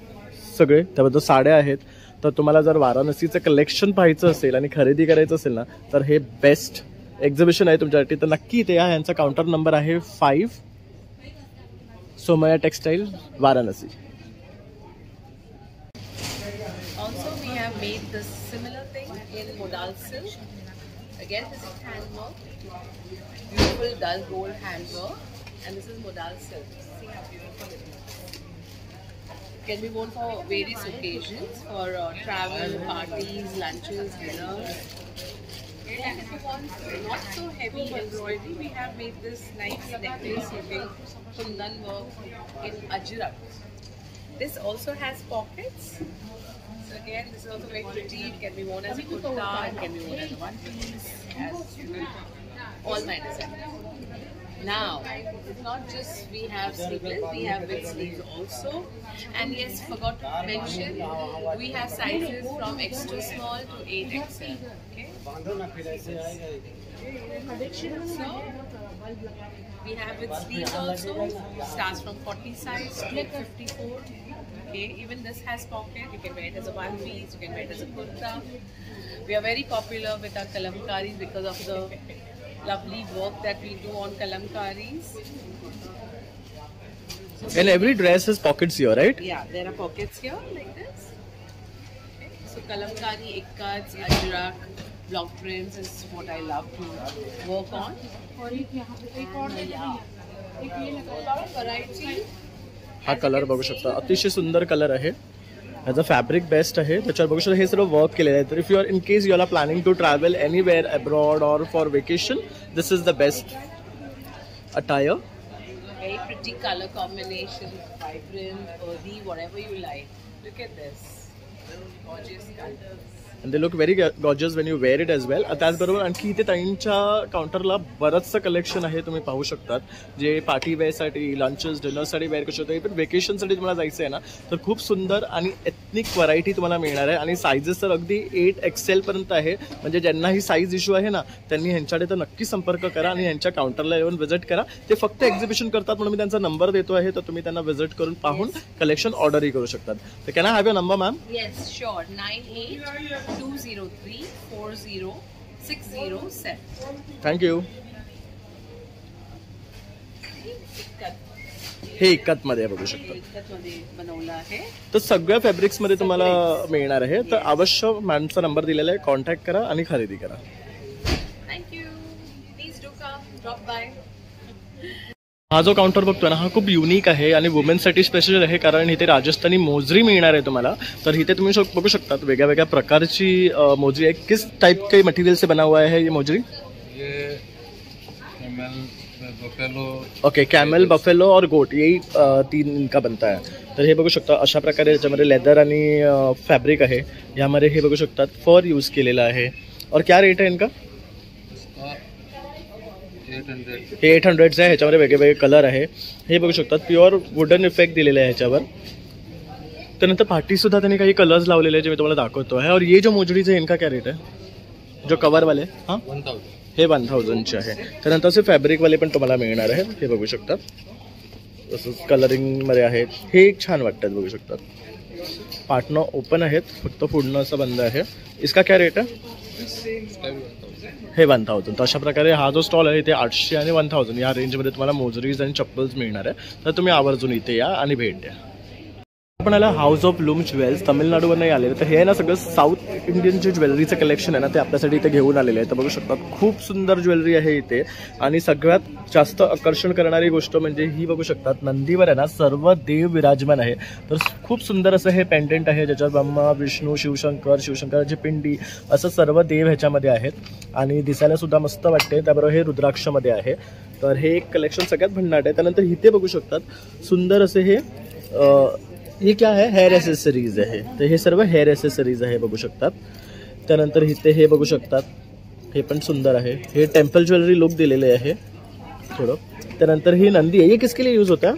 सगळे, त्याबद्दल साड्या आहेत. तर तुम्हाला जर वाराणसीचं कलेक्शन पाहायचं असेल आणि खरेदी करायचं असेल ना तर हे बेस्ट एक्झिबिशन आहे तुमच्यासाठी. तर नक्की इथे या. यांचा काउंटर नंबर आहे 5, Somaiya textile, Varanasi. Also, we have made this similar thing in modal silk. Again, this is handwork, beautiful dull gold handwork, and this is modal silk. See how beautiful it is. Can be worn for various occasions, for travel, parties, lunches, dinners. And if you want not so heavy embroidery, we have made this nice necklace looking kundan work in ajrak. This also has pockets. So again, this is also very pretty. It can be worn as a kurta, it can be worn as a one piece, as all my designs. Now, it's not just we have sleeveless, we have with sleeves also. And yes, forgot to mention, we have sizes from extra small to 8XL. Okay? So, we have with sleeves also, starts from 40 size to 54. Okay, even this has pocket. You can wear it as a one piece, you can wear it as a kurta. We are very popular with our kalamkaris because of the lovely work that we do on kalamkaris. And every dress has pockets here, right? Yeah, there are pockets here like this. Okay. So kalamkari, ikkads, ajrak, block prints is what I love to work on. And, yeah, a lot of variety. हा colour बघू शकता, अतिशय सुंदर colour आहे. ह्याचं fabric best आहे, त्याच्यावर बघू शकता हे सर्व वर्क केलेलं आहे. तर if you are in case you are planning to travel anywhere abroad or for vacation, this is the best attire. Very pretty color combination, vibrant, earthy, whatever you like. Look at this. Gorgeous colors. and they look very gorgeous when you wear it as well. त्याचबरोबर आणखी इथे ताईंच्या काउंटरला बरंचसं collection आहे, तुम्ही पाहू शकतात, जे party वेअरसाठी, lunches, डिनरसाठी wear करू शकता. पण वेकेशनसाठी तुम्हाला जायचं आहे ना, तर खूप सुंदर आणि एथनिक व्हरायटी तुम्हाला मिळणार आहे. आणि साईजेस तर अगदी 8XL पर्यंत आहे. म्हणजे ज्यांना ही साईज इश्यू आहे ना, त्यांनी ह्यांच्याकडे तर नक्की संपर्क करा आणि ह्यांच्या काउंटरला येऊन व्हिजिट करा. ते फक्त एक्झिबिशन करतात म्हणून मी त्यांचा नंबर देतो आहे, तर तुम्ही त्यांना व्हिजिट करून पाहून कलेक्शन ऑर्डरही करू शकतात. तर can I have your number ma'am? Yes, sure. 98-203-40-607. Thank you. हे इक्कत मध्ये बघू शकता. इक्कतमध्ये बनवलं आहे. तर सगळ्या फॅब्रिक्स मध्ये तुम्हाला मिळणार आहे. तर अवश्य मॅमचा नंबर दिलेला आहे, कॉन्टॅक्ट करा आणि खरेदी करा. Thank you. Please do come, drop by. हा जो काउंटर बघतोय ना, हा खूप युनिक आहे आणि वुमेन्ससाठी स्पेशल आहे, कारण इथे राजस्थानी मोजरी मिळणार आहे तुम्हाला. तर इथे तुम्ही बघू शकता वेगळ्या वेगळ्या प्रकारची मोजरी आहे. किस टाइप के मटेरियल से बना हुआ है ये मोजरी? ये camel, buffalo. Okay, camel, buffalo और गोट, यही 3 इनका बनता है. तर हे बघू शकता अशा प्रकारे याच्यामध्ये लेदर आणि फॅब्रिक आहे. यामध्ये हे बघू शकतात फर यूज केलेला आहे. और क्या रेट है इनका? 800. हे 800 आहे. ह्याच्यामध्ये वेगळे वेगळे कलर आहे. हे बघू शकतात प्युअर वुडन इफेक्ट दिलेले आहे ह्याच्यावर. त्यानंतर पाठी सुद्धा त्यांनी काही कलर्स लावलेले आहे जे मी तुम्हाला दाखवतो आहे. और ये जो मोजडीचे है इनका क्या रेट है? जो कवर वाले, हां 1000. हे 1000चे आहे. त्यानंतर असे फॅब्रिकवाले पण तुम्हाला मिळणार आहेत. हे बघू शकतात तसंच कलरिंगमध्ये आहेत. हे एक छान वाटतात, बघू शकतात. पाटणं ओपन आहेत, फक्त पुढणं असं बंद आहे. इसका क्या रेट आहे? हे 1000. तर अशा प्रकारे हा जो स्टॉल आहे ते 800 आणि 1000 या रेंजमध्ये तुम्हाला मोजरीज आणि चप्पल्स मिळणार आहे. तर तुम्ही आवर्जून इथे या आणि भेट द्या. आपण आला हाऊस ऑफ लूम ज्वेल्स, तामिळनाडूवरही आलेले. तर हे ना सगळं साऊथ इंडियन जे ज्वेलरीचं कलेक्शन आहे ना, ते आपल्यासाठी इथे घेऊन आलेले आहे. तर बघू शकतात खूप सुंदर ज्वेलरी आहे इथे. आणि सगळ्यात जास्त आकर्षण करणारी गोष्ट म्हणजे ही बघू शकतात, नंदीवर आहे ना सर्व देव विराजमान आहे. तर खूप सुंदर असं हे पेंडेंट आहे, ज्याच्यावर ब्रह्मा, विष्णू, शिवशंकराची पिंडी असं सर्व देव ह्याच्यामध्ये आहेत. आणि दिसायला सुद्धा मस्त वाटते. त्याबरोबर हे रुद्राक्षमध्ये आहे. तर हे एक कलेक्शन सगळ्यात भन्नाट आहे. त्यानंतर इथे बघू शकतात सुंदर असे हे क्या है, हेअर ॲसेसरीज आहे. तर हे सर्व हेअर ॲसेसरीज आहे, बघू शकतात. त्यानंतर इथे हे बघू शकतात, हे पण सुंदर आहे. हे टेम्पल ज्वेलरी लुक दिलेले आहे थोडं. त्यानंतर ही नंदी आहे, हे किसके लिए यूज होता?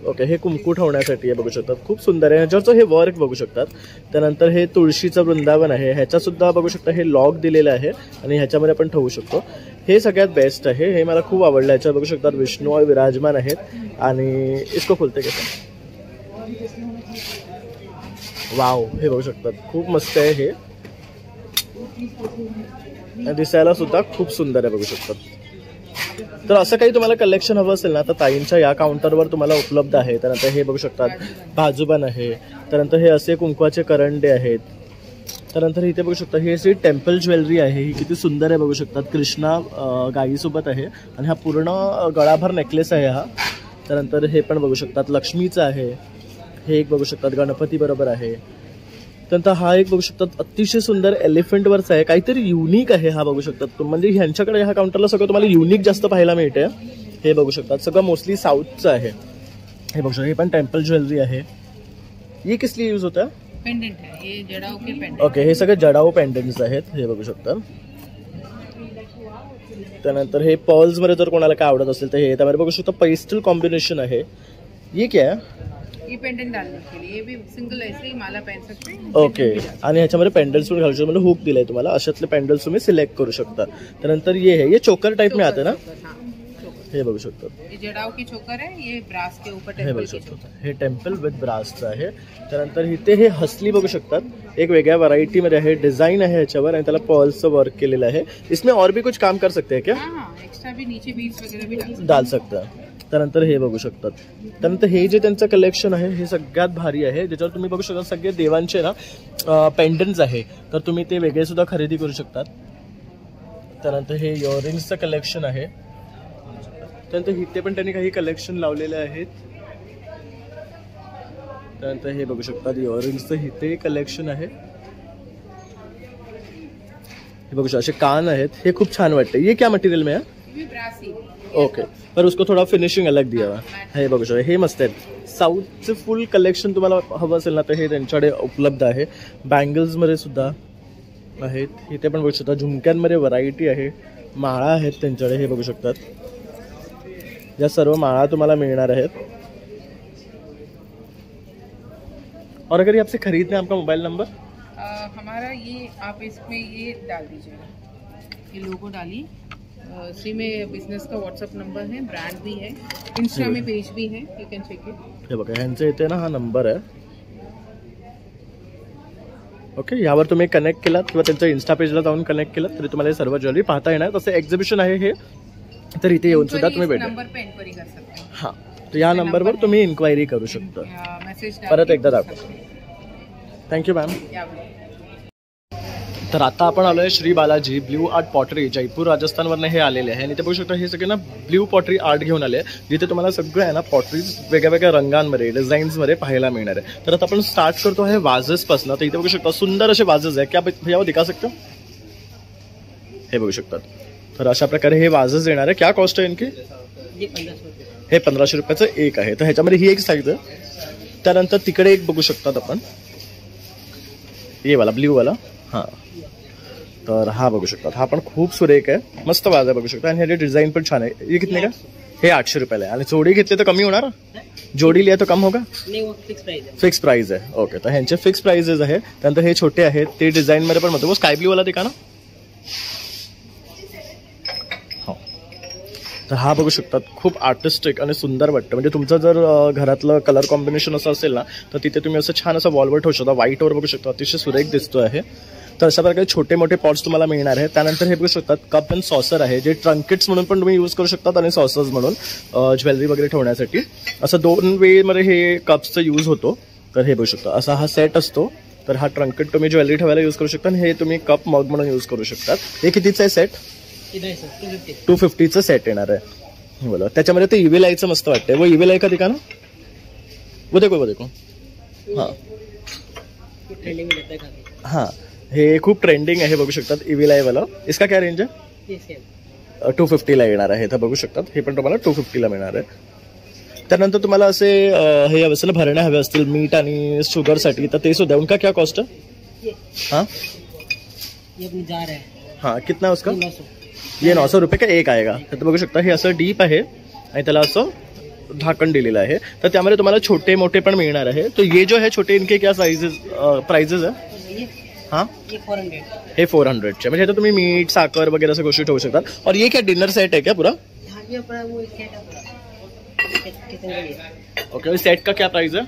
ओके, हे कुंकू ठेवण्यासाठी आहे, बघू शकतात. खूप सुंदर आहे. ह्याच्यावरचं हे वर्क बघू शकतात. त्यानंतर हे तुळशीचं वृंदावन आहे. ह्याच्यासुद्धा बघू शकता हे लॉक दिलेलं आहे आणि ह्याच्यामध्ये आपण ठेवू शकतो. हे सगळ्यात बेस्ट आहे, हे मला खूप आवडलं. ह्याच्यावर बघू शकतात विष्णू विराजमान आहेत. आणि इसको खोलते कसं, वाव, हे बघू शकतात खूप मस्त आहे. हे दिसायला सुद्धा खूप सुंदर आहे, बघू शकतात. तर असं काही तुम्हाला कलेक्शन हवं असेल ना, तर ताईंच्या या काउंटरवर तुम्हाला उपलब्ध आहे. त्यानंतर हे बघू शकतात बाजूबन आहे. त्यानंतर हे असे कुंकवाचे करंडे आहेत. त्यानंतर इथे बघू शकता ही अशी टेम्पल ज्वेलरी आहे. ही किती सुंदर आहे, बघू शकतात. कृष्णा गायीसोबत आहे आणि हा पूर्ण गळाभर नेकलेस आहे हा. त्यानंतर हे पण बघू शकतात लक्ष्मीचं आहे. हे एक बघू शकतात गणपती बरोबर आहे. त्यानंतर हा एक बघू शकतात अतिशय सुंदर एलिफंटवरचा आहे, काहीतरी युनिक आहे हा, बघू शकतात. म्हणजे ह्यांच्याकडे ह्या काउंटरला सगळं तुम्हाला युनिक जास्त पाहायला मिळते. हे बघू शकतात सगळं मोस्टली साऊथचं आहे. हे बघू शकता, हे पण टेम्पल ज्वेलरी आहे. हे किस लिए यूज होता? पेंडेंट है, ये जड़ाऊ के पेंडेंट. ओके, हे सगळे जडाऊ पेंडेंट्स आहेत. हे बघू शकता. त्यानंतर हे पर्ल्स मध्ये जर कोणाला काय आवडत असेल तर हे त्यामध्ये बघू शकता पेस्टल कॉम्बिनेशन आहे. ये क्या है? ये पेंडेंट डालने के लिए, ये भी सिंगल ऐसे ही माला पहन सकते हैं. ओके, आणि ह्याच्यामध्ये पेंडल्स पण घालू शकतो. म्हणजे हुक दिलाय तुम्हाला, अशातले पेंडल्स तुम्ही सिलेक्ट करू शकता. त्यानंतर ये चोकर टाइप में आते ना, हे बघू शकता. ये जड़ाऊ की चोकर है, ये ब्रास के ऊपर हे टेम्पल बघू की शकतो, चोकर. हे टेम्पल विथ ब्रासचं आहे. त्यानंतर इथे हे हसली बघू शकतात, एक वेगळ्या व्हरायटीमध्ये आहे. डिझाईन आहे ह्याच्यावर आणि त्याला पर्ल्सचं वर्क केलेलं आहे. इसमें और भी कुछ काम कर सकते हैं क्या? हाँ, एक्स्ट्रा भी नीचे बीड्स वगैरह भी डाल सकता. त्यानंतर हे बघू शकतात. त्यानंतर हे जे त्यांचं कलेक्शन आहे हे सगळ्यात भारी आहे, ज्याच्यावर तुम्ही बघू शकता सगळे देवांचे ना पेंडन्ट्स आहे. तर तुम्ही ते वेगळे सुद्धा खरेदी करू शकतात. त्यानंतर हे इयरिंग्सचं कलेक्शन आहे. त्यानंतर इथे पण त्यांनी काही कलेक्शन लावलेले आहेत. त्यानंतर हे बघू शकता इयरिंग्सचं इथे कलेक्शन आहे. हे बघू शकता असे कान आहेत, हे खूप छान वाटते. ये क्या मटेरियल में है? ओके, पर उसको थोड़ा फिनिशिंग अलग दिया हुआ है. हे बघू शकता हे मस्त आहेत. साऊथचे फुल कलेक्शन तुम्हाला हवं असेल ना तर हे त्यांच्याकडे उपलब्ध आहे. बँगल्समध्ये सुद्धा आहेत, इथे पण बघू शकता. झुमक्यांमध्ये व्हरायटी आहे, माळा आहेत त्यांच्याकडे, हे बघू शकतात. या सर्व माळा तुम्हाला मिळणार आहेत. और अगर ये आपसे खरीदना है, आपका मोबाइल नंबर? हमारा ये आप इसमें ये डाल दीजिएगा, ये लोगो डालिए. इसी में बिजनेस का व्हाट्सअप नंबर है, ब्रांड भी है, इंस्टा में पेज भी है, यू कैन चेक इट. हे बघा ह्यांच्या इथे ना हा नंबर आहे. ओके, यावर तुम्ही कनेक्ट केलात किंवा त्यांच्या इन्स्टा पेजला जाऊन कनेक्ट केलात तरी तुम्हाला हे सर्व ज्वेलरी पाहता येणार. तसं एक्झिबिशन आहे हे, तर इथे येऊन सुद्धा तुम्ही भेटा. नंबर पे एन्क्वायरी कर सकते हैं. हां, तर या नंबरवर तुम्ही इन्क्वायरी करू शकता. मेसेज परत एकदा दाखवा. Thank you ma'am. तर आता आपण आलोय Shri Balaji blue art pottery, Jaipur राजस्थानवरनं हे आलेले आहे. आणि ते बघू शकता हे सगळे ना ब्ल्यू पॉटरी आर्ट घेऊन आले, जिथे तुम्हाला सगळं आहे ना पॉटरीज वेगळ्या वेगळ्या रंगांमध्ये डिझाईन्समध्ये पाहायला मिळणार आहे. तर आता आपण स्टार्ट करतो आहे वाजेसपासून. तर इथे बघू शकता सुंदर असे वाजेस आहे. क्या भैया वो दिखा सकते हो? हे बघू शकतात. तर अशा प्रकारे हे वाजेस येणार आहे. क्या कॉस्ट आहे इनकी? हे 1500 रुपयाचं एक आहे. तर ह्याच्यामध्ये ही एक साईज आहे. त्यानंतर तिकडे एक बघू शकतात आपण, ये वाला ब्ल्यू वाला. हां, तर हा बघू शकतात. हा पण खूप सुरेख आहे, मस्त वाज आहे बघू शकता. आणि ह्याचे डिझाईन पण छान आहे. हे कितने का? हे 800 रुपयाला आहे. आणि जोडी घेतली तर कमी होणार? जोडी लिया तो कम होगा? फिक्स प्राइस आहे. ओके, तर ह्यांचे फिक्स प्राइजेस आहे. त्यानंतर हे छोटे आहेत, ते डिझाईनमध्ये पण म्हणतो. वो स्काय ब्ल्यू वाला दिका ना. हो, तर हा बघू शकतात. खूप आर्टिस्टिक आणि सुंदर वाटतं. म्हणजे तुमचं जर घरातलं कलर कॉम्बिनेशन असं असेल ना तर तिथे तुम्ही असं छान असं वॉलवर ठेवू शकता. व्हाईटवर बघू शकता, अतिशय सुरेख दिसतो आहे. तर अशा प्रकारे छोटे मोठे पॉट्स तुम्हाला मिळणार आहे. त्यानंतर हे बघू शकतात कप अँड सॉसर आहे, जे ट्रंकेट्स म्हणून पण तुम्ही यूज करू शकतात आणि सॉसर्स म्हणून ज्वेलरी वगैरे ठेवण्यासाठी. असं 2 वेमध्ये हे कप्सचा यूज होतो. तर हे बघू शकता असा हा सेट असतो. तर हा ट्रंकेट तुम्ही ज्वेलरी ठेवायला यूज करू शकता आणि हे तुम्ही कप मग म्हणून यूज करू शकतात. हे कितीचं आहे सेट? 250चं सेट येणार आहे. बोला, त्याच्यामध्ये ते इव्हिल आयचं मस्त वाटतंय. वो इव्हिल आय का दिका ना. वो देखो. हां, हे खूप ट्रेंडिंग आहे बघू शकतात. इव्हिल आय वाला. इसका क्या रेंज आहे? 250ला येणार आहे. तर बघू शकतात हे पण तुम्हाला 250ला मिळणार आहे. त्यानंतर तुम्हाला असे हे असेल भरण्या हवे असतील मीठ आणि शुगरसाठी, तर ते सुद्धा. उनका क्या कॉस्ट है? हाँ, हाँ, कितना है उसका? ये 900 रुपये का एक आएगा. तर बघू शकता हे असं डीप आहे आणि त्याला असं झाकण दिलेलं आहे. तर त्यामध्ये तुम्हाला छोटे मोठे पण मिळणार आहे. तो ये जो है छोटे इनके क्या साइजेस प्राइजेस है? हाँ, हे 400चे. म्हणजे आता तुम्ही मीठ साखर वगैरे असं गोष्टी ठेवू शकतात. और ये क्या डिनर सेट है क्या पूरा? ओके, सेट का क्या प्राइस है?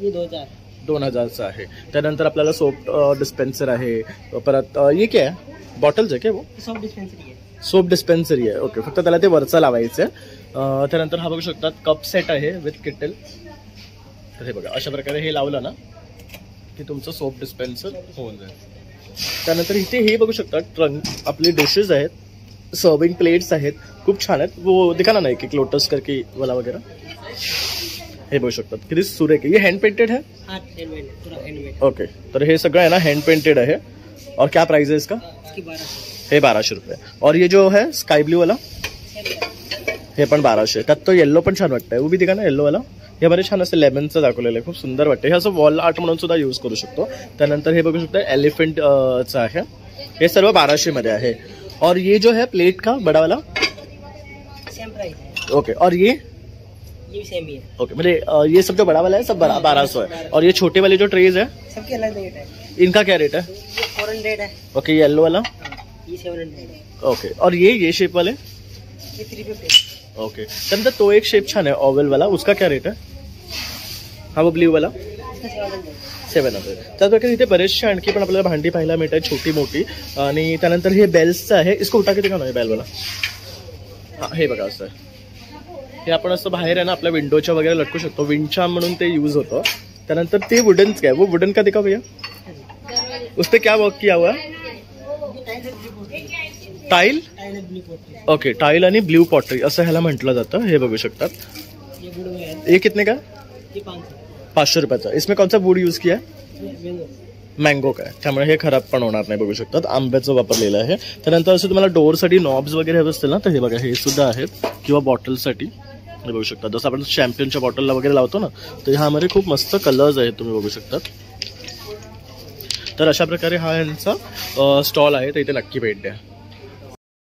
ये 2000चा आहे. त्यानंतर आपल्याला सोप डिस्पेन्सर आहे. परत ये क्या आहे? बॉटल्स आहे क्या? वो सोप डिस्पेन्सरी आहे. ओके, फक्त त्याला ते वरचं लावायचं आहे. त्यानंतर हा बघू शकतात कप सेट आहे विथ किटल. तर हे बघा अशा प्रकारे हे लावलं ना की तुमचं सोप डिस्पेन्सर होऊन जाईल. त्यानंतर इथे हे बघू शकता ट्रंक आपले डिशेस आहेत, सर्विंग प्लेट्स आहेत, खूप छान आहेत. वो दिखा ना एक एक लोटस करके वाला वगैरह. हे बघू शकतात किती सुरेख आहे. ये हँड पेंटेड है? ओके, तर हे सगळं आहे ना हँड पेंटेड आहे. और क्या प्राइस है इसका? हे 1200 रुपये. और ये जो है स्काई ब्लू वाला हे पण 1200. त्यात तो येल्लो पण छान वाटतंय. उभी दिखा ना येल्लो वाला. हे बरे छान असं लेमनचं दाखवलेलं आहे, खूप सुंदर वाटतं. हे असं वॉल आर्ट म्हणून सुद्धा यूज करू शकतो. त्यानंतर हे बघू शकता एलिफंटचं आहे. हे सर्व 1200 मध्ये आहे. और ये जो है प्लेट का बड़ा वाला सेम प्राइस. ओके, और ये सेम ही है. ओके, म्हणजे ये सब जो बड़ा वाला है सब 1200 है. और ये छोटे वाले जो ट्रेज है सबके अलग रेट है. इनका क्या रेट है? ये 400 है. ओके, येलो वाला. ये 700 है. ओके, और ये शेप वाले? ये 350. ओके, त्यानंतर तो एक शेप छान आहे ऑवल वाला, उसका क्या रेट है? हा वो ब्ल्यू वाला 700. त्याचप्रकारे इथे बरेचसे आणखी पण आपल्याला भांडी पाहायला मिळतात छोटी मोठी. आणि त्यानंतर हे बेल्सचं आहे. इसको उठा किती का नाही बेल वाला. हा, हे बघा असं आहे. हे आपण असं बाहेर आहे ना आपल्या विंडोच्या वगैरे लटकू शकतो. विंडचार्म म्हणून ते यूज होतं. त्यानंतर ते वुडनच काय, वो वुडन का दिखा भैया? उसपे क्या वर्क किया हुआ है? टाइल. ओके, टाइल आणि ब्ल्यू पॉटरी असं ह्याला म्हटलं जातं. हे बघू शकतात. ये कितने का? 500 रुपयाचा. इसमें कौन सा वूड यूज किया है? मँगो काय, त्यामुळे हे खराब पण होणार नाही. बघू शकतात आंब्याचं वापरलेलं आहे. त्यानंतर असं तुम्हाला डोअरसाठी नॉब्स वगैरे हवे असतील ना, तर हे बघा हे सुद्धा आहेत, किंवा बॉटलसाठी हे बघू शकता. जसं आपण शॅम्पियनच्या बॉटलला वगैरे लावतो ना, तर ह्यामध्ये खूप मस्त कलर्स आहेत, तुम्ही बघू शकतात. तर अशा प्रकारे हा यांचा स्टॉल आहे, तर इथे नक्की भेट द्या.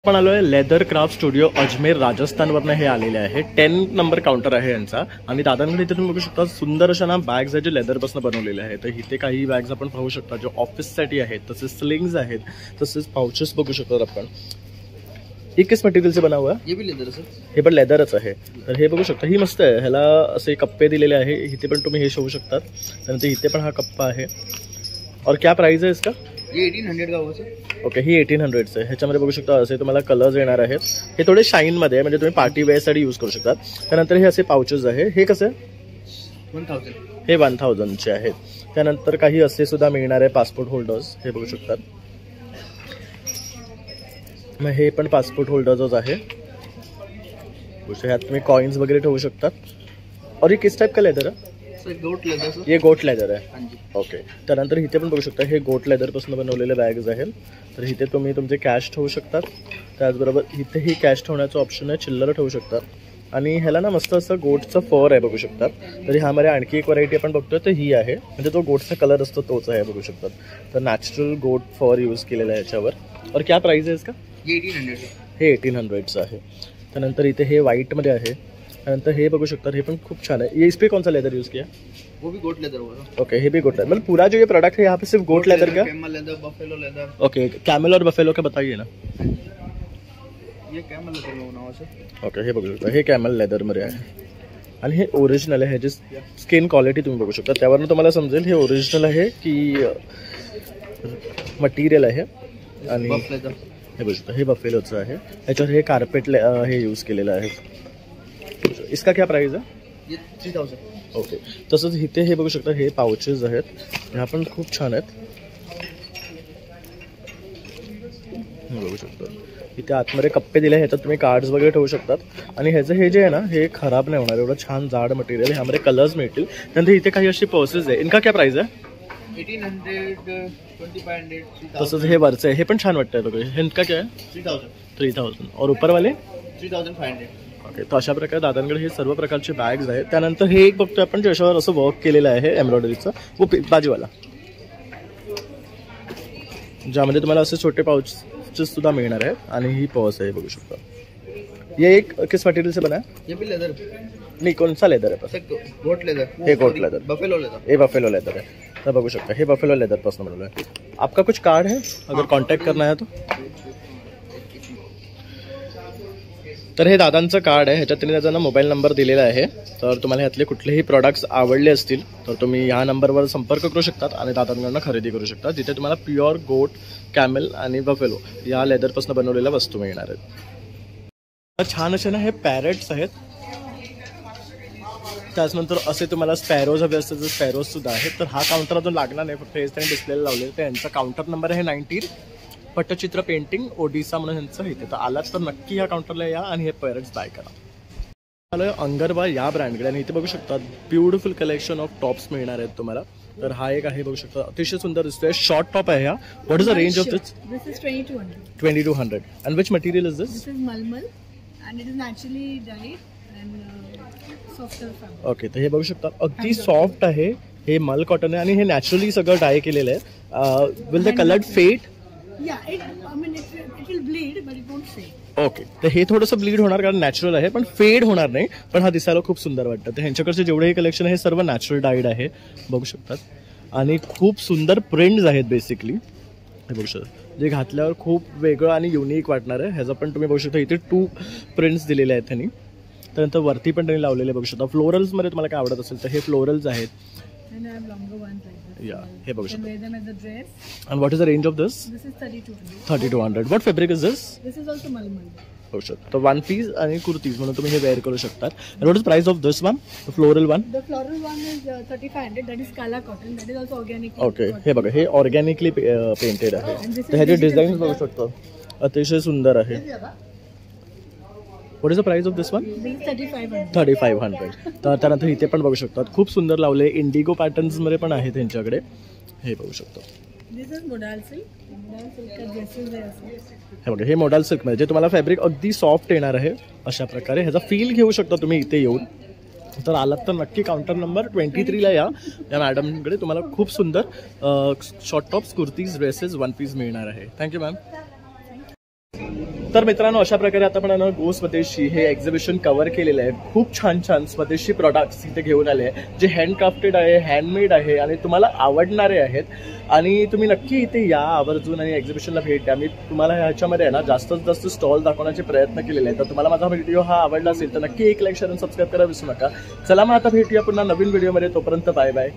आपण आलो आहे लेदर क्राफ्ट स्टुडिओ अजमेर राजस्थानवरनं हे आलेले आहे. 10 नंबर काउंटर आहे यांचा. आणि दादांकडे इथे तुम्ही बघू शकता सुंदर अशा ना बॅग्स आहेत जे लेदरपासून बनवलेले आहेत. तर इथे काही बॅग्स आपण पाहू शकता जो ऑफिससाठी आहेत, तसेच स्लिंग्स आहेत, तसेच पाउचेस बघू शकतो आपण. हे किस मटेरियल से बना हुआ है? ये भी लेदर सर. हे पण लेदरच आहे. तर हे बघू शकता, ही मस्त आहे. ह्याला असे कप्पे दिलेले आहे. इथे पण तुम्ही हे शोधू शकतात. त्यानंतर इथे पण हा कप्पा आहे. और क्या प्राइस आहे इसका? ये 1800 का हुआ सर. ओके, ही 1800चं आहे. ह्याच्यामध्ये बघू शकता असे तुम्हाला कलर्स येणार आहेत. हे थोडे शाईनमध्ये आहे, म्हणजे तुम्ही पार्टी वेअरसाठी यूज करू शकतात. त्यानंतर हे असे पाउचेस आहे. हे कसं आहे? 1000. हे 1000चे आहेत. त्यानंतर काही असे सुद्धा मिळणार आहे पासपोर्ट होल्डर्स, हे बघू शकतात. मग हे पण पासपोर्ट होल्डर्सच आहे. ह्यात तुम्ही कॉइन्स वगैरे ठेवू शकतात. और ये किस टाइप का लेदर है? सर गोट लेदर सर. ये गोट लेदर आहे. हाँ जी. ओके. त्यानंतर इथे पण बघू शकता हे गोट लेदरपासून बनवलेले बॅग्स आहेत. तर इथे तुम्ही तुमचे कॅश ठेवू शकतात. त्याचबरोबर इथेही कॅश ठेवण्याचं ऑप्शन आहे, चिल्लर ठेवू शकतात. आणि ह्याला ना मस्त असं गोटचं फर आहे, बघू शकतात. तर ह्यामध्ये आणखी एक व्हरायटी आपण बघतोय, तर ही आहे, म्हणजे तो गोटचा कलर असतो तोच आहे, बघू शकतात. तर नॅचरल गोट फर यूज केलेला आहे याच्यावर. और क्या प्राइस आहे इसका? ये 1800. हे 1800चं आहे. त्यानंतर इथे हे व्हाईटमध्ये आहे. त्यानंतर हे बघू शकतात, हे पण खूप छान आहे. ये इस पे कौन सा लेदर यूज किया? वो भी गोट लेदर हुआ. ओके, हे भी गोट लेदर. मतलब पूरा जो ये प्रोडक्ट है यहाँ पे सिर्फ गोट लेदर का? Camel leather, buffalo leather. Okay, camel और बफेलो का बताइए ना. ये कैमल लेदर में बना हुआ सर. ओके, हे बघू शकता, हे कॅमल लेदरमध्ये आहे. आणि हे ओरिजिनल आहे. ह्याची स्किन क्वालिटी तुम्ही बघू शकता, त्यावरून तुम्हाला समजेल हे ओरिजिनल आहे की मटेरियल आहे. आणि बफ लेदर. हे बघू शकता, हे बफेलोचं आहे. ह्याच्यावर हे कार्पेट हे यूज केलेलं आहे. इसका क्या प्राइस आहे? ये 3000. ओके. तसंच इथे हे बघू शकता, हे पाउचेस आहेत, ह्या पण खूप छान आहेत. बघू शकता इथे आतमध्ये कप्पे दिले, ह्याच्यात तुम्ही कार्ड्स वगैरे ठेवू शकतात. आणि ह्याचं हे जे आहे ना, हे खराब नाही होणार, एवढं छान जाड मटेरियल. ह्यामध्ये कलर्स मिळतील. त्यानंतर इथे काही अशी पर्सेस आहे. इनका क्या प्राइस आहे? 1800, 2500, 3000. तसंच हे वरचं आहे, हे पण छान वाटतंय बघा. इनका क्या आहे? 3000. और ऊपर वाले? 3500. ओके. तर अशा प्रकारे दादांकडे हे सर्व प्रकारचे बॅग्स आहेत. त्यानंतर हे एक बघतोय आपण ज्याच्यावर असं वर्क केलेलं आहे एम्ब्रॉयडरीचं, वो बाजूवाला, ज्यामध्ये तुम्हाला असे छोटे पाउचेस सुद्धा मिळणार आहेत. आणि ही पर्स आहे, बघू शकता. ये एक किस मटेरियल से बना है? ये भी लेदर. नहीं, कौन सा लेदर है? Goat leather. हे गोट लेदर. Buffalo leather. हे बफेलो लेदर आहे. तर बघू शकता, हे बफेलो लेदरपासून बनवलं आहे. आपका कुछ कार्ड है अगर कॉन्टॅक्ट करना है तो? तर हे दादांचं कार्ड आहे, ह्याच्यात त्यांनी त्याचा ना मोबाईल नंबर दिलेला आहे. तर तुम्हाला ह्यातले कुठलेही प्रॉडक्ट्स आवडले असतील तर तुम्ही ह्या नंबरवर संपर्क करू शकतात आणि दादांकडनं खरेदी करू शकता. तिथे तुम्हाला प्युअर गोट, कॅमेल आणि बफेलो या लेदरपासून बनवलेल्या वस्तू मिळणार आहेत. छान असे ना हे पॅरेट्स आहेत. त्याचनंतर असे तुम्हाला स्पॅरोज हवे असतील तर स्पॅरोज सुद्धा आहेत. तर हा काउंटर अजून लागणार नाही, फक्त हेच त्यांनी डिस्प्लेला लावलेलं. तर यांचा काउंटर नंबर आहे 19, पट्टचित्र पेंटिंग ओडिसा म्हणून ह्यांचं इथे. तर आलात तर नक्की ह्या काउंटरला या आणि हे पॅरेट्स बाय करा. आलो आहे अंगरवा या ब्रँडकडे आणि इथे बघू शकता ब्युटिफुल कलेक्शन ऑफ टॉप्स मिळणार आहेत तुम्हाला. तर हा एक आहे, बघू शकता, अतिशय सुंदर दिसतोय. शॉर्ट टॉप आहे हा. What is the range of this? This is 2200. 2200. And which material is this? This is malmal and it is naturally dyed and softer fabric. Okay. तर हे बघू शकता अगदी सॉफ्ट आहे. हे मल कॉटन आहे आणि हे नॅचरली सगळं डाय केलेलं आहे. Will the colour fade? Yeah, it will bleed but it won't fade. Okay. तर हे थोडंसं ब्लीड होणार कारण नॅचरल आहे, पण फेड होणार नाही. पण हा दिसायला खूप सुंदर वाटतं. तर ह्यांच्याकडचे जेवढे कलेक्शन आहे हे सर्व नॅचरल डाईड आहे, बघू शकतात. आणि खूप सुंदर प्रिंट्स आहेत बेसिकली, हे बघू शकता, जे घातल्यावर खूप वेगळं आणि युनिक वाटणार आहे. ह्याचं पण तुम्ही बघू शकता इथे 2 प्रिंट्स दिलेले आहेत त्यांनी. त्यानंतर वरती पण त्यांनी लावलेले बघू शकता. फ्लोरल्समध्ये तुम्हाला काय आवडत असेल तर हे फ्लोरल्स आहेत. And I have longer ones like this. या हे बघू You can शकता. wear them as a dress. And what is the range of this? This is 3200. 3200. What fabric is this? This is also malmal. बघू शकता. तर 1 piece आणि कुर्तीज म्हणून तुम्ही हे wear करू शकतात. And what is the price of this one? The floral one? The floral one is 3500. That is Kala cotton. That is also organic. Okay. हे बघा, हे ऑर्गॅनिकली पेंटेड आहे. And this is तर ह्याचे digital डिझाईन print. बघू शकतो, अतिशय सुंदर आहे. What is the price of this one? 3500. तर त्यानंतर इथे पण बघू शकतात खूप सुंदर लावले, इंडिगो पॅटर्न्समध्ये पण आहे त्यांच्याकडे, हे बघू शकतो. हे बघा, हे मोडाल सिल्क म्हणजे तुम्हाला फॅब्रिक अगदी सॉफ्ट येणार आहे अशा प्रकारे. ह्याचा फील घेऊ शकता तुम्ही इथे येऊन. तर आलात तर नक्की काउंटर नंबर 23 ला या मॅडमकडे. तुम्हाला खूप सुंदर short tops, kurtis, dresses, one piece मिळणार आहे. Thank you ma'am. तर मित्रांनो, अशा प्रकारे आता आपण गो स्वदेशी हे एक्झिबिशन कव्हर केलेलं आहे. खूप छान छान स्वदेशी प्रॉडक्ट्स इथे घेऊन आले आहे, जे हँडक्राफ्टेड आहे, हँडमेड आहे आणि तुम्हाला आवडणारे आहेत. आणि तुम्ही नक्की इथे या आवर्जून आणि एक्झिबिशनला भेट द्या. मी तुम्हाला ह्याच्यामध्ये आहे ना जास्तीत जास्त स्टॉल दाखवण्याचे प्रयत्न केलेले आहेत. तर तुम्हाला माझा व्हिडिओ हा आवडला असेल तर नक्की एक लाईक, शेअर आणि सबस्क्राईब करायला विसरू नका. चला मग आता भेटूया पुन्हा नवीन व्हिडिओमध्ये. तोपर्यंत बाय बाय.